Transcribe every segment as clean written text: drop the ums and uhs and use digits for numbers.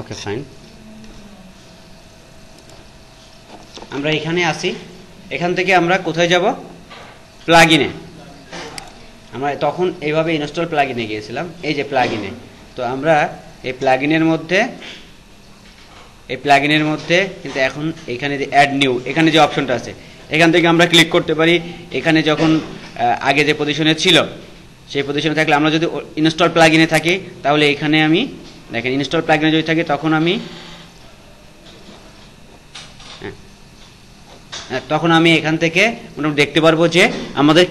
Okay fine, আমরা এখানে আসি। এখান থেকে আমরা কোথায় যাব? প্লাগইনে। আমরা তখন এইভাবে ইনস্টল প্লাগইনে গিয়েছিলাম, এই যে প্লাগইনে। তো আমরা এই প্লাগইনের মধ্যে কিন্তু এখন এখানে যে অ্যাড নিউ, এখানে যে অপশনটা আছে এখান থেকে আমরা ক্লিক করতে পারি। এখানে যখন আগে যে পজিশনে ছিল সেই পজিশনে থাকলে, আমরা যদি ইনস্টল প্লাগইনে থাকি তাহলে এখানে আমি দেখেন ইনস্টল প্লাগইনে যদি থাকি তখন আমি এখান থেকে মোটামুটি দেখতে পারবো যে আমাদের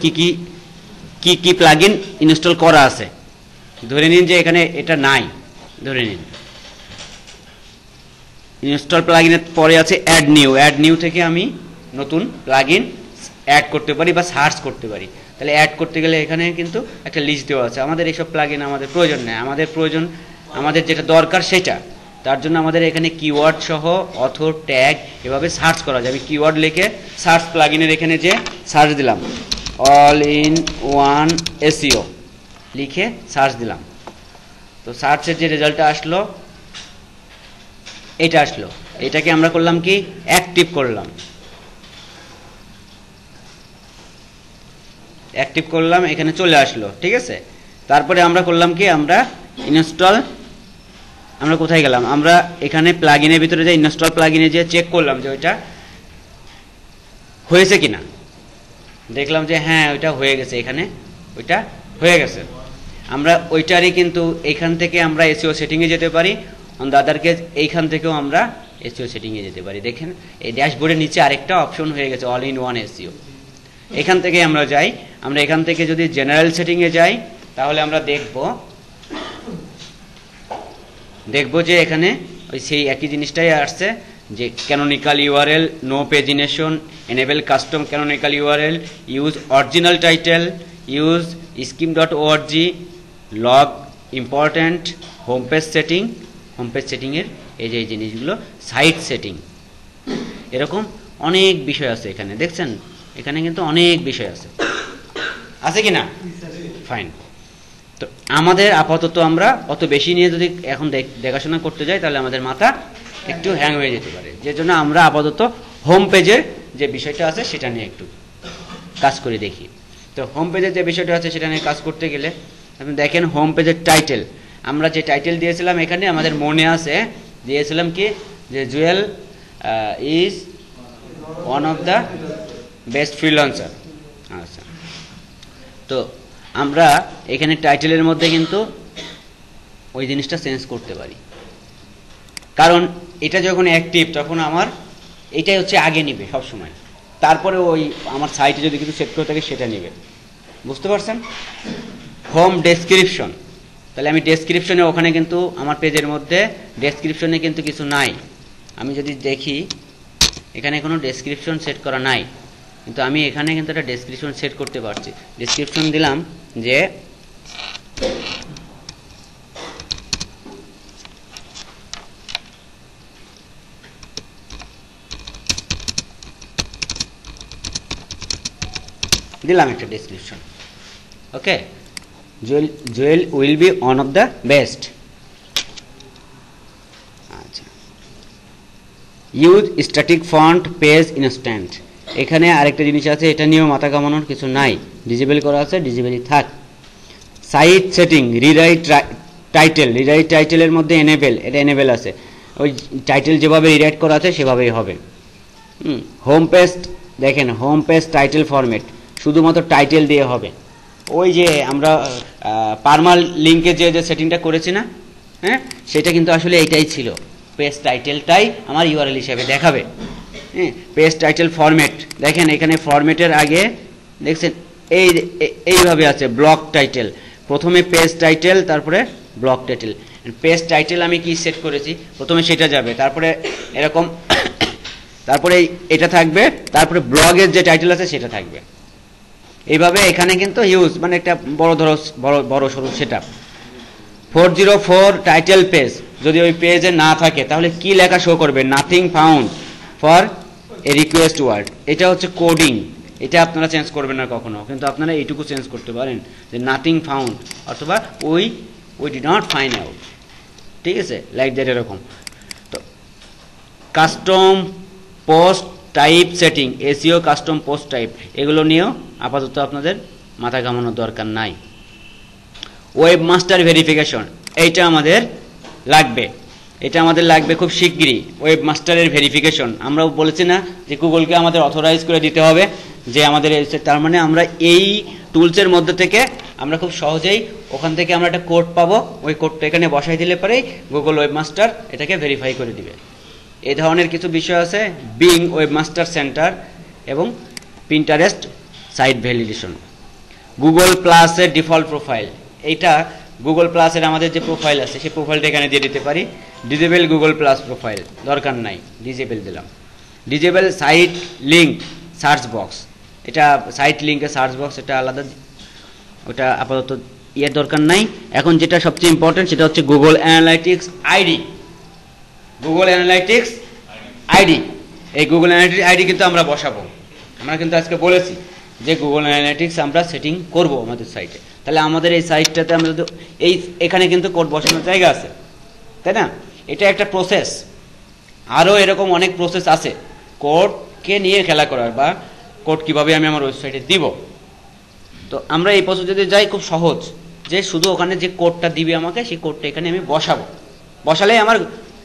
কি প্লাগইন ইনস্টল করা আছে। ধরে নিন যে এখানে এটা নাই, ধরে নিন ইনস্টল প্লাগইনের পরে আছে অ্যাড নিউ থেকে আমি নতুন প্লাগইন অ্যাড করতে পারি বা সার্চ করতে পারি। তাহলে অ্যাড করতে গেলে এখানে কিন্তু একটা লিস্ট দেওয়া আছে। আমাদের এইসব প্লাগইন আমাদের প্রয়োজন নেই, আমাদের যেটা দরকার সেটা। তার জন্য আমাদের এখানে কিওয়ার্ড সহ অথর ট্যাগ এভাবে সার্চ করা যায়। আমি কিওয়ার্ড লিখে সার্চ প্লাগইনের এখানে যে সার্চ দিলাম, অল ইন ওয়ান এসইও লিখে সার্চ দিলাম। তো সার্চের যে রেজাল্টটা আসলো এটা আসলো। এটাকে আমরা করলাম কি অ্যাক্টিভ করলাম, এখানে চলে আসলো, ঠিক আছে। তারপরে আমরা করলাম কি, আমরা ইনস্টল, আমরা কোথায় গেলাম, আমরা এখানে প্লাগইনের ভিতরে যে ইনস্টল প্লাগইনে যে চেক করলাম যে ওইটা হয়েছে কিনা। দেখলাম যে হ্যাঁ ওইটা হয়ে গেছে, এখানে ওইটা হয়ে গেছে। আমরা ওইটারই কিন্তু এখান থেকে আমরা এসইও সেটিংয়ে যেতে পারি। অন দ্য আদার কেস এইখান থেকেও আমরা এসইও সেটিংয়ে যেতে পারি। দেখেন এই ড্যাশবোর্ডের নিচে আরেকটা অপশন হয়ে গেছে, অল ইন ওয়ান এসইও। এখান থেকে আমরা যাই। আমরা এখান থেকে যদি জেনারেল সেটিংয়ে যাই তাহলে আমরা দেখব যে এখানে ওই সেই একই জিনিসটাই আসছে, যে canonical URL, no pagination, enable custom canonical URL, use original title, use scheme.org, log important, home page সেটিংয়ের এই যে জিনিসগুলো, সাইট সেটিং, এরকম অনেক বিষয় আছে এখানে। দেখছেন এখানে কিন্তু অনেক বিষয় আছে কি না? ফাইন। তো আমাদের আপাতত আমরা অত বেশি নিয়ে যদি এখন দেখাশোনা করতে যাই তাহলে আমাদের মাথা একটু হ্যাং হয়ে যেতে পারে। যে জন্য আমরা আপাতত হোম পেজের যে বিষয়টা আছে সেটা নিয়ে একটু কাজ করে দেখি। তো হোম পেজের যে বিষয়টা আছে সেটা নিয়ে কাজ করতে গেলে আপনি দেখেন হোম পেজের টাইটেল, আমরা যে টাইটেল দিয়েছিলাম এখানে আমাদের মনে আছে, দিয়েছিলাম কি যে Jewel is one of the best freelancer. আচ্ছা, তো আমরা এখানে টাইটেলের মধ্যে কিন্তু ওই জিনিসটা চেঞ্জ করতে পারি, কারণ এটা যখন অ্যাক্টিভ তখন আমার এটাই হচ্ছে আগে নিবে সবসময়, তারপরে ওই আমার সাইটে যদি কিছু সেট করে থাকে সেটা নিবে। বুঝতে পারছেন? হোম ডেসক্রিপশন, তাহলে আমি ডেসক্রিপশনে ওখানে কিন্তু আমার পেজের মধ্যে ডেসক্রিপশনে কিন্তু কিছু নাই। আমি যদি দেখি এখানে কোনো ডেসক্রিপশন সেট করা নাই, কিন্তু আমি এখানে কিন্তু একটা ডেসক্রিপশন সেট করতে পারছি। ডেসক্রিপশন দিলাম যে দিলাম একটা description, okay, jewel will be one of the best. আচ্ছা, use static font page instant, এখানে আরেকটা জিনিস আছে, এটা নিয়েও মাথা কামানোর কিছু নাই, ডিজেবল করা আছে, ডিজেবলই থাক। সাইট সেটিং, রিরাইট টাইটেলের মধ্যে এনেবেল, এটা এনেবেল আছে, ওই টাইটেল যেভাবে রিরাইট করা আছে সেভাবেই হবে। হোম পেজ দেখেন, হোম পেজ টাইটেল ফরম্যাট শুধুমাত্র টাইটেল দিয়ে হবে। ওই যে আমরা পারমাল লিঙ্কে যে সেটিংটা করেছি না, হ্যাঁ, সেটা কিন্তু আসলে এইটাই ছিল, পেজ টাইটেলটাই আমার ইউআরএল হিসেবে দেখাবে। হ্যাঁ, পেজ টাইটেল ফরম্যাট দেখেন, এখানে ফরম্যাটের আগে দেখছেন এইভাবে আছে ব্লক টাইটেল, প্রথমে পেজ টাইটেল তারপরে ব্লক টাইটেল। পেজ টাইটেল আমি কি সেট করেছি, প্রথমে সেটা যাবে, তারপরে এরকম, তারপরে এটা থাকবে, তারপরে ব্লগের যে টাইটেল আছে সেটা থাকবে। এইভাবে এখানে কিন্তু হিউজ মানে একটা বড় সরু সেটআপ। 404 টাইটেল পেজ, যদি ওই পেজে না থাকে তাহলে কি লেখা শো করবে, nothing found for a request word, এটা হচ্ছে কোডিং, এটা আপনারা চেঞ্জ করবেন না কখনো, কিন্তু আপনারা এইটুকু চেঞ্জ করতে পারেন যে নাথিং ফাউন্ড অথবা we did not find out, ঠিক আছে, লাইক দ্যাট এরকম। তো custom post type setting, SEO custom post type, এগুলো নিয়েও আপাতত আপনাদের মাথা ঘামানোর দরকার নাই। ওয়েব মাস্টার ভেরিফিকেশন, এইটা আমাদের লাগবে, এটা আমাদের লাগবে খুব শিগগিরই। ওয়েব মাস্টারের ভেরিফিকেশন আমরা বলেছি না যে গুগলকে আমাদের অথরাইজ করে দিতে হবে যে আমাদের, তার মানে আমরা এই টুলসের মধ্যে থেকে আমরা খুব সহজেই ওখান থেকে আমরা একটা কোড পাবো, ওই কোডটা এখানে বসাই দিলে পরেই গুগল ওয়েব মাস্টার এটাকে ভেরিফাই করে দিবে। এই ধরনের কিছু বিষয় আছে, বিং ওয়েব মাস্টার সেন্টার এবং পিন্টারেস্ট সাইট ভ্যালিডেশন। গুগল প্লাসের ডিফল্ট প্রোফাইল, এইটা গুগল প্লাসের আমাদের যে প্রোফাইল আছে সেই প্রোফাইলটা এখানে দিয়ে দিতে পারি। ডিজেবল গুগল প্লাস প্রোফাইল, দরকার নাই, ডিজেবল দিলাম। Disable site link search box, এটা সাইট লিঙ্কের সার্চ বক্স, এটা আলাদা, ওটা আপাতত ইয়ের দরকার নাই। এখন যেটা সবচেয়ে ইম্পর্টেন্ট সেটা হচ্ছে Google analytics ID. Google analytics ID, এই গুগল অ্যানালাইটিক্স আইডি কিন্তু আমরা বসাবো। আমরা কিন্তু আজকে বলেছি যে গুগল অ্যানালাইটিক্স আমরা সেটিং করব আমাদের সাইটে। তাহলে আমাদের এই সাইটটাতে আমরা এই এখানে কিন্তু কোড বসানোর জায়গা আছে, তাই না? এটা একটা প্রসেস, আরও এরকম অনেক প্রসেস আছে কোডকে নিয়ে খেলা করার, বা কোড কিভাবে আমি আমার ওয়েবসাইটে দিব। তো আমরা এই প্রসেস যদি যাই, খুব সহজ, যে শুধু ওখানে যে কোডটা দিবে আমাকে সেই কোডটা এখানে আমি বসাবো, বসালেই আমার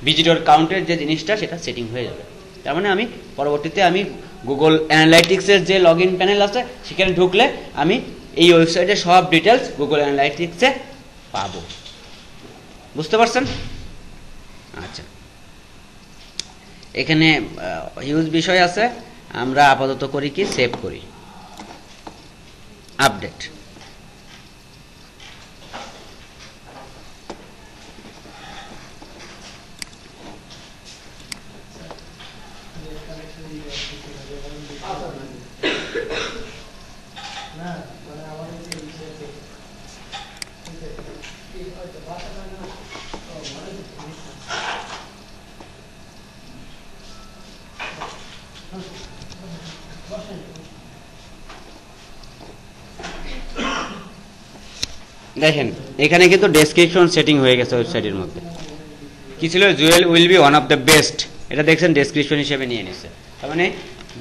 ভিজিটর কাউন্টের যে জিনিসটা সেটা সেটিং হয়ে যাবে। তার মানে আমি পরবর্তীতে আমি গুগল অ্যানালাইটিক্সের যে লগ ইন প্যানেল আছে সেখানে ঢুকলে আমি এই ওয়েবসাইটের সব ডিটেলস গুগল অ্যানালাইটিক্সে পাবো। বুঝতে পারছেন? আচ্ছা, এখানে হিউজ বিষয় আছে, আমরা আপাতত করি কি, সেভ করি, আপডেট। দেখেন এখানে কিন্তু ডেসক্রিপশন সেটিং হয়ে গেছে ওয়েবসাইটের মধ্যে। কি ছিল? Jewel will be one of the best, এটা দেখছেন ডেসক্রিপশন হিসেবে নিয়ে নিছে। তার মানে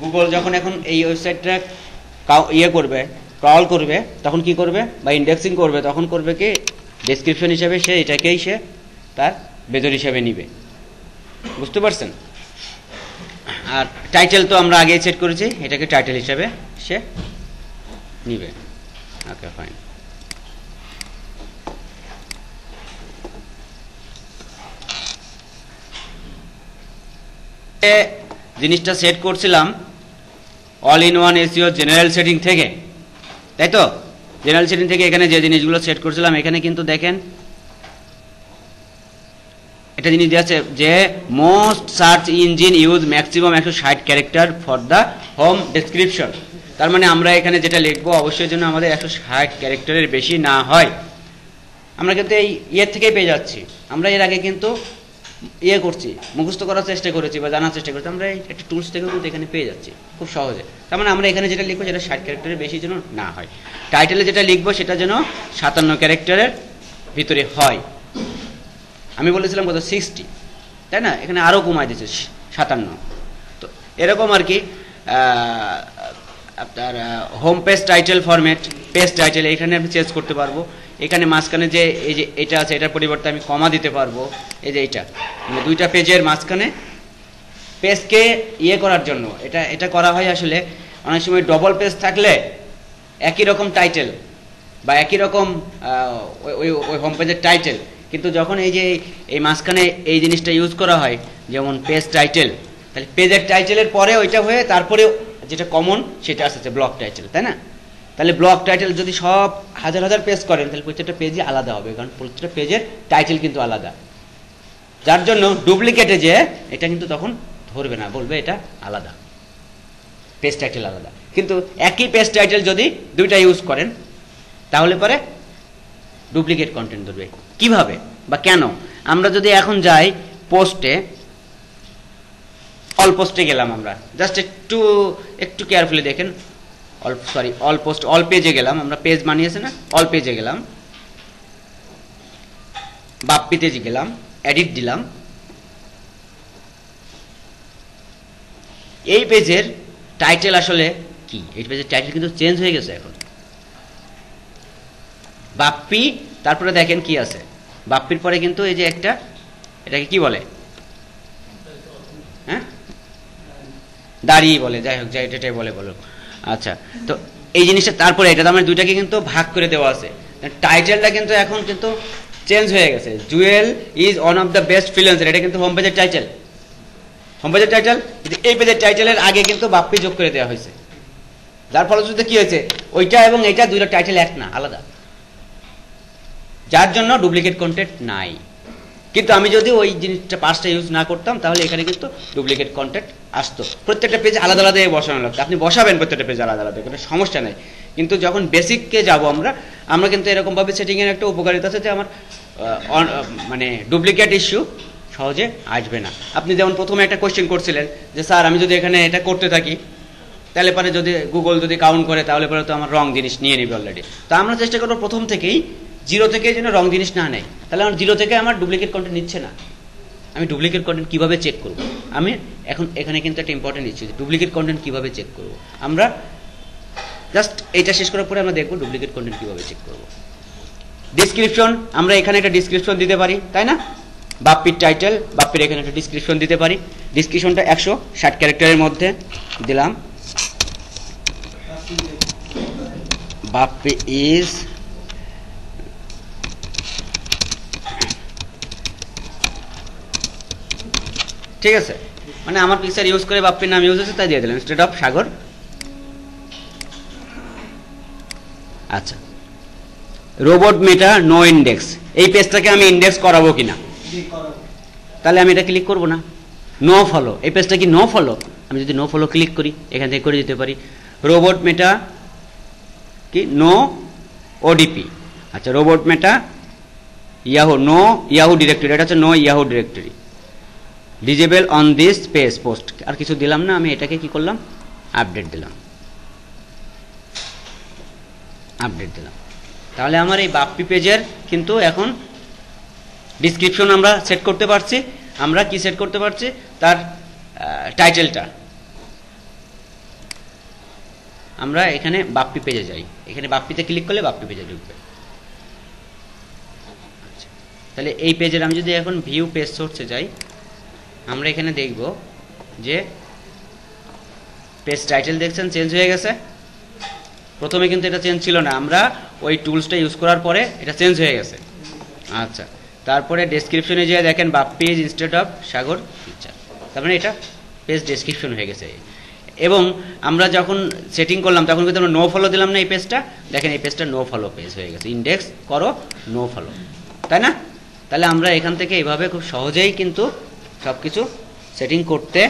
গুগল যখন এখন এই ওয়েবসাইটটা ইয়ে করবে, ক্রাউল করবে, তখন কি করবে, বা ইন্ডেক্সিং করবে, তখন করবে কি, ডেসক্রিপশন হিসেবে সে এটাকেই সে তার বেজর হিসেবে নিবে। বুঝতে পারছেন? আর টাইটেল তো আমরা আগেই সেট করেছি, এটাকে টাইটেল হিসেবে সে নিবে। ওকে, ফাইন। জিনিসটা সেট করছিলাম all in one SEO general setting থেকে, তাই তো? জেনারেল সেটিং থেকে এখানে যে জিনিসগুলো সেট করছিলাম, এখানে কিন্তু দেখেন একটা জিনিস দেওয়া আছে যে most search engine use maximum 160 character for the home description. তার মানে আমরা এখানে যেটা লিখবো অবশ্যই যেন আমাদের 160 ক্যারেক্টারের বেশি না হয়। আমরা কিন্তু এই ইয়ের থেকেই পেয়ে যাচ্ছি, আমরা এর আগে কিন্তু ইয়ে করছি, মুখস্থ করার চেষ্টা করেছি বা জানার চেষ্টা করছি, আমরা একটা টুলস থেকে কিন্তু এখানে পেয়ে যাচ্ছি খুব সহজে। তার মানে আমরা এখানে যেটা লিখবো সেটা 60 ক্যারেক্টারের বেশি যেন না হয়। টাইটেলে যেটা লিখবো সেটা যেন 57 ক্যারেক্টারের ভিতরে হয়। আমি বলেছিলাম কত, 60, তাই না? এখানে আরও কমাই দিচ্ছে 57। তো এরকম আর কি। আপনার home page title format, page title এখানে আমি চেঞ্জ করতে পারবো। এখানে মাঝখানে যে এই যে এটা আছে, এটার পরিবর্তে আমি কমা দিতে পারবো। এই যে এইটা মানে দুইটা পেজের মাঝখানে পেজকে ইয়ে করার জন্য এটা করা হয়। আসলে অনেক সময় ডবল পেজ থাকলে একই রকম টাইটেল বা একই রকম ওই হোম পেজের টাইটেল, কিন্তু যখন এই যে এই মাঝখানে এই জিনিসটা ইউজ করা হয়, যেমন পেজ টাইটেল, তাহলে পেজের টাইটেলের পরে ওইটা হয়ে তারপরে যেটা কমন সেটা আসছে ব্লক টাইটেল, তাই না? তাহলে ব্লক টাইটেল যদি সব হাজার হাজার পেজ করেন তাহলে প্রত্যেকটা পেজই আলাদা হবে, কারণ প্রত্যেকটা পেজের টাইটেল কিন্তু আলাদা। যার জন্য ডুপ্লিকেটে যে এটা কিন্তু তখন ধরবে না, বলবে এটা আলাদা, পেজ টাইটেল আলাদা। কিন্তু একই পেজ টাইটেল যদি দুইটা ইউজ করেন তাহলে পরে ডুপ্লিকেট কন্টেন্ট ধরবে। কিভাবে বা কেন? আমরা যদি এখন যাই পোস্টে, অল পোস্টে গেলাম, আমরা জাস্ট একটু কেয়ারফুলি দেখেন, অল পোস্ট, অল পেজে গেলাম, আমরা পেজ বানিয়েছে না, অল পেজে গেলাম, বাপ্পিতে গেলাম, এডিট দিলাম, এই পেজের টাইটেল আসলে কি, এই পেজের টাইটেল কিন্তু চেঞ্জ হয়ে গেছে এখন। বাপ্পি, তারপরে দেখেন কি আছে, বাপ্পির পরে কিন্তু এই যে একটা, এটাকে কি বলে, হ্যাঁ দাড়ি বলে, যাই হোক যাই এটাই বলে বলো। আচ্ছা, তো এই জিনিসটা তারপরে এটা আমার দুইটাকে কিন্তু ভাগ করে দেওয়া আছে। টাইটেলটা কিন্তু এখন কিন্তু চেঞ্জ হয়ে গেছে, Jewel is one of the best freelancer, এটা কিন্তু হোম পেজের টাইটেল, হোম পেজের টাইটেল। এই পেজের টাইটেলের আগে কিন্তু বাপ্পি যোগ করে দেওয়া হয়েছে, যার ফলশ্রুতিতে কি হয়েছে, ওইটা এবং এইটা দুইটা টাইটেল এক না, আলাদা, যার জন্য ডুপ্লিকেট কন্টেন্ট নাই। কিন্তু আমি যদি ওই জিনিসটা পাঁচটা ইউজ না করতাম তাহলে এখানে কিন্তু ডুপ্লিকেট কন্টেন্ট আসতো, প্রত্যেকটা পেজ আলাদা আলাদা বসানো লাগতো। আপনি বসাবেন প্রত্যেকটা পেজ আলাদা আলাদা, কোনো সমস্যা নেই। কিন্তু যখন বেসিককে যাব আমরা কিন্তু এরকমভাবে সেটিংয়ের একটা উপকারিতা আছে যে আমার মানে ডুপ্লিকেট ইস্যু সহজে আসবে না। আপনি যেমন প্রথমে একটা কোয়েশ্চেন করছিলেন যে স্যার আমি যদি এখানে এটা করতে থাকি তাহলে পরে যদি গুগল যদি কাউন্ট করে তাহলে পরে তো আমার রং জিনিস নিয়ে নেবে অলরেডি। তো আমরা চেষ্টা করবো প্রথম থেকেই জিরো থেকে যেন রং জিনিস না নেয়, তাহলে আমার জিরো থেকে আমার ডুপ্লিকেট কন্টেন্ট নিচ্ছে না। আমি ডুপ্লিকেট কন্টেন্ট কিভাবে চেক করব, আমি এখন এখানে কিন্তু একটা ইম্পর্টেন্ট ইস্যু, ডুপ্লিকেট কন্টেন্ট কিভাবে চেক করব। আমরা জাস্ট এইটা শেষ করার পরে আমরা দেখবো ডুপ্লিকেট কন্টেন্ট কিভাবে চেক করব। ডিসক্রিপশন, আমরা এখানে একটা ডিসক্রিপশন দিতে পারি, তাই না, বাপ্পির টাইটেল, বাপ্পির এখানে একটা ডিসক্রিপশন দিতে পারি। ডিসক্রিপশনটা 160 ক্যারেক্টারের মধ্যে দিলাম, বাপ্পি ইজ ঠিক আছে, মানে আমার পিকচার ইউজ করে বাপ্পির নাম ইউজ হচ্ছে তাই দিয়ে দিলাম, ইনস্টেড অফ সাগর। আচ্ছা, রোবট মেটা নো ইন্ডেক্স, এই পেজটাকে আমি ইন্ডেক্স করাবো কিনা, তাহলে আমি এটা ক্লিক করবো না। নো ফলো, এই পেজটা কি নো ফলো, আমি যদি নো ফলো ক্লিক করি এখান থেকে করে দিতে পারি। রোবট মেটা কি নো ওডিপি, আচ্ছা robot meta Yahoo, no Yahoo directory, এটা হচ্ছে no Yahoo directory, disable on this page post, আর কিছু দিলাম না, আমি এটাকে কি করলাম, আপডেট দিলাম, আপডেট দিলাম। তাহলে আমার এই বাপ্পি পেজের কিন্তু এখন ডিসক্রিপশন আমরা সেট করতে পারছি। আমরা কি সেট করতে পারছি, তার টাইটেলটা আমরা এখানে বাপ্পি পেজে যাই, এখানে বাপ্পিতে ক্লিক করলে বাপ্পি পেজে ঢুকবে। আচ্ছা, তাহলে এই পেজের আমি যদি এখন ভিউ পেজ সোর্সে যাই, আমরা এখানে দেখব যে পেজ টাইটেল দেখছেন চেঞ্জ হয়ে গেছে। প্রথমে কিন্তু এটা চেঞ্জ ছিল না, আমরা ওই টুলসটা ইউজ করার পরে এটা চেঞ্জ হয়ে গেছে। আচ্ছা, তারপরে ডেসক্রিপশনে যেয়ে দেখেন Bappi is instead of Sagar picture, তার মানে এটা পেজ ডেসক্রিপশন হয়ে গেছে। এবং আমরা যখন সেটিং করলাম তখন কিন্তু আমরা নো ফলো দিলাম না, এই পেজটা দেখেন, এই পেজটা নো ফলো পেজ হয়ে গেছে, ইন্ডেক্স করো নো ফলো, তাই না। তাহলে আমরা এখান থেকে এইভাবে খুব সহজেই কিন্তু সব কিছু সেটিং করতে